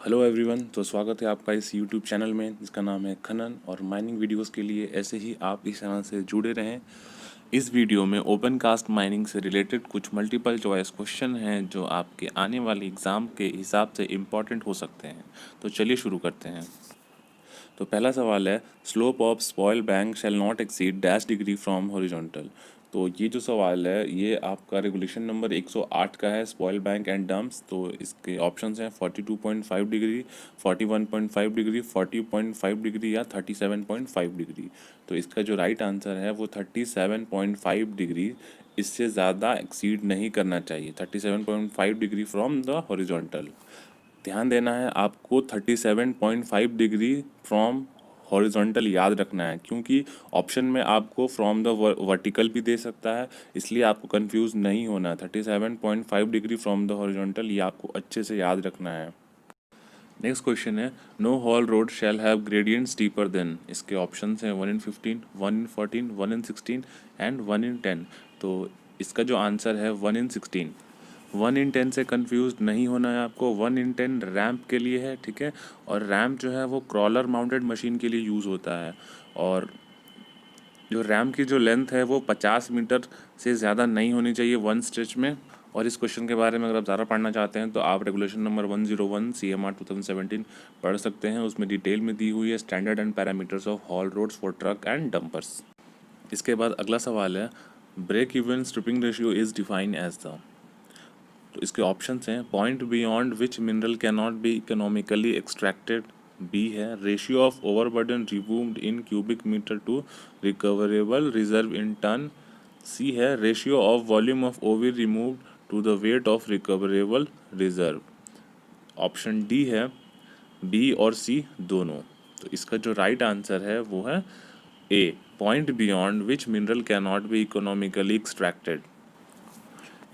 Hello everyone, तो स्वागत है आपका इस यूट्यूब चैनल में जिसका नाम है खनन। और माइनिंग वीडियोस के लिए ऐसे ही आप इस चैनल से जुड़े रहें। इस वीडियो में ओपन कास्ट माइनिंग से रिलेटेड कुछ मल्टीपल चॉइस क्वेश्चन हैं जो आपके आने वाले एग्ज़ाम के हिसाब से इम्पॉर्टेंट हो सकते हैं। तो चलिए शुरू करते हैं। तो पहला सवाल है, slope of spoil bank shall not exceed dash degree from horizontal. तो ये जो सवाल है ये आपका रेगुलेशन नंबर 108 का है, स्पॉइल बैंक एंड डंप्स। तो इसके ऑप्शंस हैं 42.5 डिग्री, 41.5 डिग्री, 40.5 डिग्री या 37.5 डिग्री। तो इसका जो राइट आंसर है वो 37.5 डिग्री, इससे ज़्यादा एक्सीड नहीं करना चाहिए। 37.5 डिग्री फ्रॉम द हॉरिजॉन्टल। ध्यान देना है आपको, 37.5 डिग्री फ्रॉम हॉरिजॉन्टल याद रखना है, क्योंकि ऑप्शन में आपको फ्रॉम द वर्टिकल भी दे सकता है, इसलिए आपको कंफ्यूज नहीं होना। 37.5 डिग्री फ्रॉम द हॉरिजॉन्टल ये आपको अच्छे से याद रखना है। नेक्स्ट क्वेश्चन है, no haul road shall have gradient steeper than. इसके ऑप्शन हैं 1 in 15, 1 in 14, 1 in 16 and 1 in 10। तो इसका जो आंसर है 1 in 16। 1 in 10 से कंफ्यूज नहीं होना है आपको। 1 in 10 रैम्प के लिए है, ठीक है। और रैम्प जो है वो क्रॉलर माउंटेड मशीन के लिए यूज़ होता है। और जो रैम्प की जो लेंथ है वो 50 मीटर से ज़्यादा नहीं होनी चाहिए वन स्ट्रेच में। और इस क्वेश्चन के बारे में अगर आप ज़्यादा पढ़ना चाहते हैं तो आप रेगुलेशन नंबर 101 CMR 2017 पढ़ सकते हैं। उसमें डिटेल में दी हुई है standard and parameters of haul roads for truck and dumpers. इसके बाद अगला सवाल है, break even stripping ratio is define as the. तो इसके ऑप्शंस हैं, point beyond which mineral can not be economically extracted. B है ratio of overburden removed in cubic metre to recoverable reserve in ton. C है ratio of volume of OB removed to the weight of recoverable reserve. Option D है B और सी दोनों। तो इसका जो right answer है वो है A, point beyond which mineral can not be economically extracted.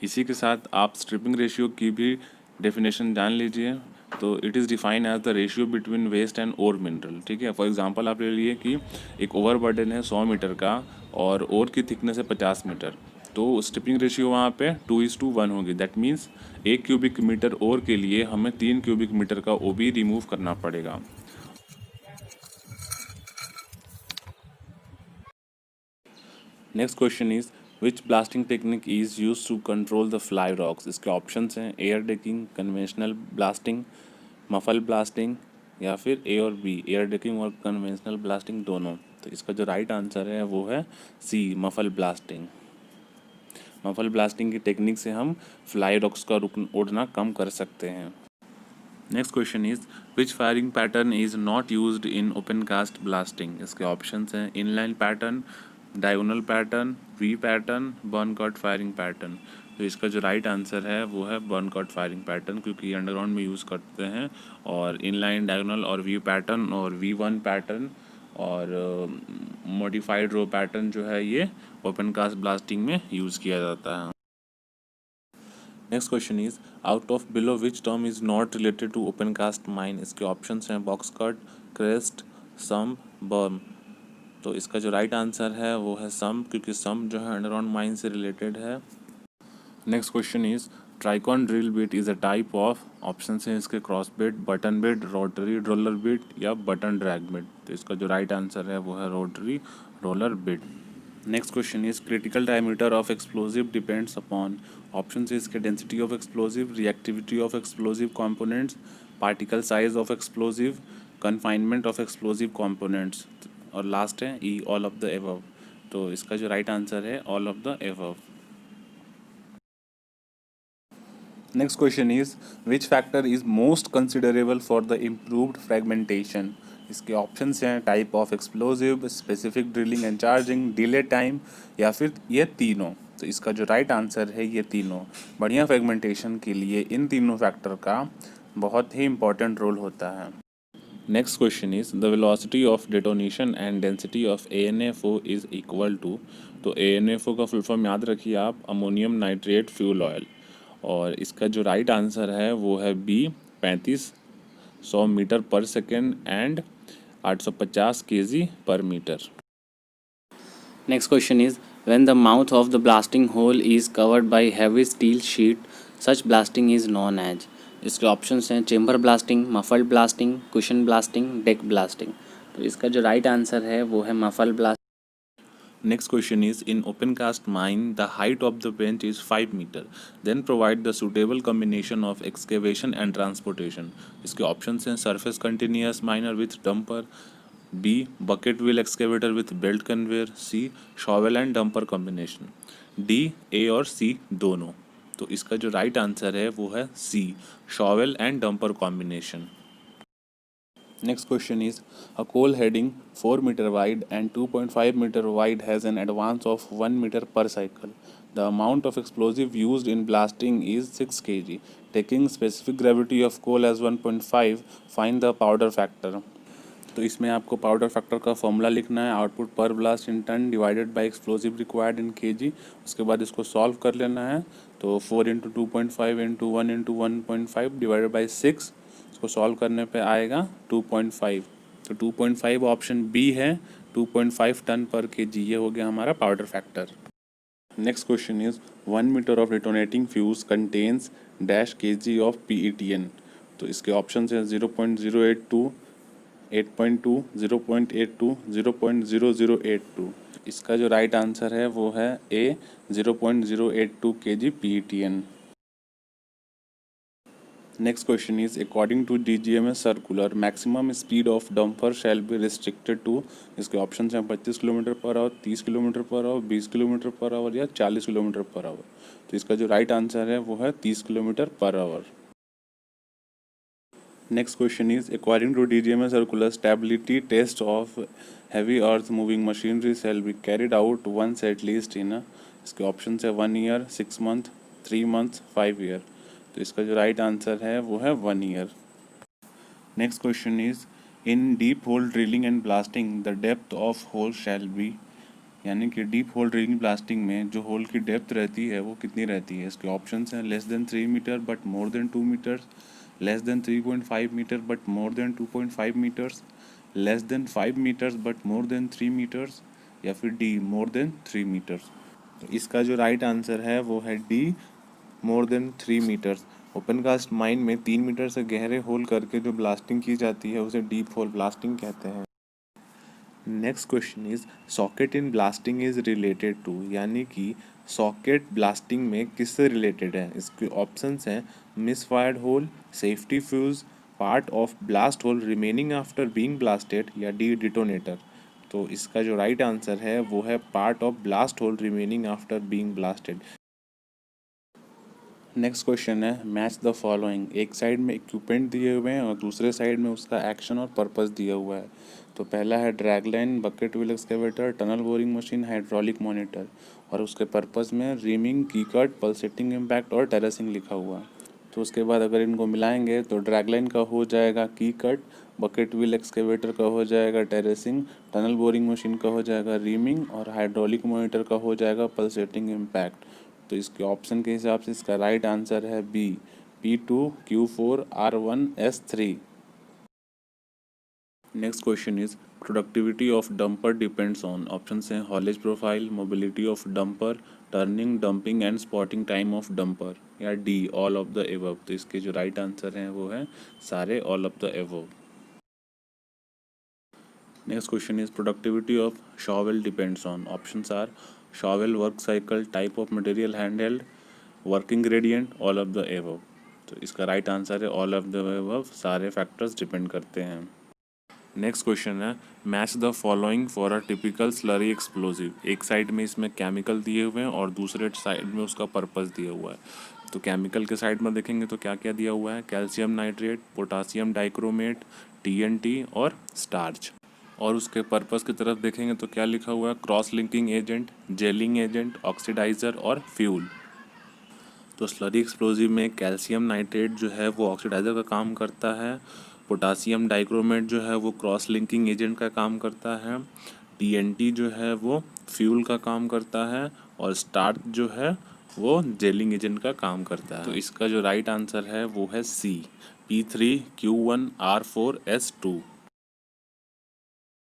इसी के साथ आप स्ट्रिपिंग रेशियो की भी डेफिनेशन जान लीजिए। तो it is define as the ratio between waste and ore mineral, ठीक है। फॉर एग्जांपल आप ले लिए कि एक ओवरबर्डन है 100 मीटर का और ओर की थिकनेस है 50 मीटर। तो स्ट्रिपिंग रेशियो वहाँ पे 2:1 होगी। दैट मीन्स 1 क्यूबिक मीटर ओर के लिए हमें 3 क्यूबिक मीटर का ओबी रिमूव करना पड़ेगा। Next question is, which blasting technique is use to control the fly rocks. इसके ऑप्शंस हैं air decking, conventional blasting, muffle blasting या फिर ए और बी, एयर डेकिंग और कन्वेंशनल ब्लास्टिंग दोनों। तो इसका जो राइट आंसर है वो है C, muffle blasting. Muffle blasting की टेक्निक से हम फ्लाई रॉक्स का उड़ना कम कर सकते हैं। Next question is, which firing pattern is not used in open cast blasting. इसके ऑप्शंस हैं inline pattern, diagonal pattern, V pattern, burn cut firing pattern. तो इसका जो राइट आंसर है वो है बर्न कट फायरिंग पैटर्न, क्योंकि अंडरग्राउंड में यूज़ करते हैं। और इनलाइन, डायगोनल और वी पैटर्न और V1 पैटर्न और मॉडिफाइड रो पैटर्न जो है ये ओपन कास्ट ब्लास्टिंग में यूज़ किया जाता है। Next question is, out of below which term is not related to open cast mine. इसके ऑप्शंस हैं box cut, crest, sump, berm. तो इसका जो राइट आंसर है वो है सम, क्योंकि सम जो है अंडरग्राउंड माइन से रिलेटेड है। Next question is, Tricon drill bit is a type of. Option हैं इसके cross bit, button bit, rotary roller bit या बटन ड्रैग बिट। तो इसका जो राइट आंसर है वो है rotary roller bit. Next question is, critical diameter of explosive depends upon. Option है इसके density of explosive, reactivity of explosive components, particle size of explosive, confinement of explosive components और last है ई, all of the above. तो इसका जो right answer है all of the above. Next question is, which factor is most considerable for the improved fragmentation. इसके options हैं type of explosive, specific drilling and charging, delay time या फिर ये तीनों। तो इसका जो राइट आंसर है ये तीनों। बढ़िया फ्रेगमेंटेशन के लिए इन तीनों फैक्टर का बहुत ही इंपॉर्टेंट रोल होता है। Next question is, the velocity of detonation and density of ANFO is equal to. तो ANFO का फुल फॉर्म याद रखिए आप, अमोनियम नाइट्रेट फ्यूल ऑयल। और इसका जो राइट आंसर है वो है बी, 3500 मीटर पर सेकेंड एंड 850 kg पर metre. Next question is, when the mouth of the blasting hole is covered by heavy steel sheet, such blasting is known as। इसके options हैं chamber blasting, muffled blasting, cushion blasting, deck blasting. तो इसका जो right answer है वो है muffled blasting. Next question is, in open cast mine the height of the bench is 5 meter, then provide the suitable combination of excavation and transportation. इसके options हैं surface continuous miner with dumper, B bucket wheel excavator with belt conveyor, C shovel and dumper combination, D A और C दोनों। तो इसका जो right answer है वो है C shovel and dumper combination। Next question is, a coal heading 4 meter wide and 2.5 meter wide has an advance of 1 meter per cycle. The amount of explosive used in blasting is 6 kg. Taking specific gravity of coal as 1.5, find the powder factor. तो इसमें आपको powder factor का formula लिखना है, output पर blast in ton divided by explosive required in kg. उसके बाद इसको सॉल्व कर लेना है। तो 4 into 2.5 into 1 into 1.5 divided by 6, इसको सॉल्व करने पे आएगा 2.5। तो 2.5 ऑप्शन बी है, 2.5 टन पर केजी। ये हो गया हमारा powder factor. Next question is 1 metre of detonating fuse contains dash KG of PETN। तो इसके ऑप्शन है 0.082, 8.2, 0.82, 0.0082। इसका जो राइट आंसर है वो है A 0.082 kg PETN। Next question is, according to DGMS circular maximum speed of dumper shall be restricted to. इसके option हैं 25 kilometre per hour, 30 kilometre per hour, 20 kilometre per hour या 40 kilometre per our. तो इसका जो right answer है वो है 30 kilometre per our. Next question is, according to DGMS circular, stability test of heavy earth moving machinery shall be carried out once at least in a, इसके option है 1 year, 6 month, 3 months, 5 year। तो इसका जो right answer है वो है 1 year। Next question is, in deep hole drilling and blasting the depth of hole shall be. यानी कि डीप होल ड्रिलिंग ब्लास्टिंग में जो होल की डेप्थ रहती है वो कितनी रहती है। इसके ऑप्शन हैं less than 3 metre but more than 2 metres, less than 3.5 meter but more than 2.5 meters, less than 5 meters but more than 3 meters, या फिर डी more than 3 meters। तो इसका जो राइट आंसर है वो है D more than 3 meters। Open cast mine में 3 metre से गहरे होल करके जो ब्लास्टिंग की जाती है उसे डीप होल ब्लास्टिंग कहते हैं। Next question is, socket in blasting is related to. यानी कि सॉकेट ब्लास्टिंग में किससे रिलेटेड है। इसके ऑप्शंस हैं misfired hole, safety fuse, part of blast hole remaining after being blasted, या डी डिटोनेटर। तो इसका जो राइट आंसर है वो है part of blast hole remaining after being blasted. Next question है, मैच द फॉलोइंग। एक साइड में इक्विपमेंट दिए हुए हैं और दूसरे साइड में उसका एक्शन और पर्पस दिया हुआ है। तो पहला है drag line, bucket wheel excavator, tunnel boring machine, hydraulic monitor, और उसके पर्पस में रीमिंग, की कट, पल्सेटिंग इम्पैक्ट और टेरेसिंग लिखा हुआ। तो उसके बाद अगर इनको मिलाएंगे तो ड्रैग लाइन का हो जाएगा की कट, बकेट व्हील एक्सकेवेटर का हो जाएगा टेरेसिंग, टनल बोरिंग मशीन का हो जाएगा रीमिंग और हाइड्रोलिक मॉनिटर का हो जाएगा पल्सेटिंग इम्पैक्ट। तो इसके ऑप्शन के हिसाब से इसका राइट आंसर है B P2, Q4, R1, S3। Next question is, productivity of dumper depends on. Option हैं haulage profile, mobility of dumper, turning, dumping and spotting time of dumper, या D all of the above. तो इसके जो right answer हैं वो है सारे all of the above. Next question is, productivity of shovel depends on. Options are shovel work cycle, type of material handheld, working gradient, all of the above. तो इसका right answer है all of the above, सारे factors depend करते हैं। Next question है, match the following for a typical slurry explosive. एक side में इसमें केमिकल दिए हुए हैं और दूसरे साइड में उसका पर्पस दिया हुआ है। तो केमिकल के साइड में देखेंगे तो क्या क्या दिया हुआ है, calcium nitrate, potassium dichromate, TNT और स्टार्च। और उसके पर्पस की तरफ देखेंगे तो क्या लिखा हुआ है, cross linking agent, gelling agent, oxidiser और फ्यूल। तो स्लरी एक्सप्लोजिव में कैल्शियम नाइट्रेट जो है वो ऑक्सीडाइजर का काम करता है, पोटासियम डाइक्रोमेट जो है वो क्रॉस लिंकिंग एजेंट का काम करता है, TNT जो है वो फ्यूल का काम करता है, और स्टार्च जो है वो जेलिंग एजेंट का काम करता है। तो इसका जो राइट आंसर है वो है C P3Q1R4S2।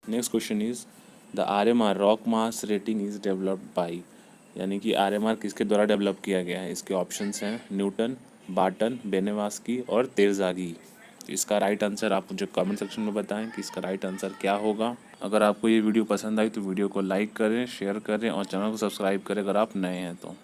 Next question is, the RMR rock mass rating is developed by. यानी कि RMR किसके द्वारा डेवलप किया गया है। इसके ऑप्शंस हैं न्यूटन, बाटन, बेनेवास्की और तेरजागी। तो इसका राइट आंसर आप मुझे कमेंट सेक्शन में बताएं कि इसका राइट आंसर क्या होगा। अगर आपको ये वीडियो पसंद आई तो वीडियो को लाइक करें, शेयर करें और चैनल को सब्सक्राइब करें अगर आप नए हैं तो।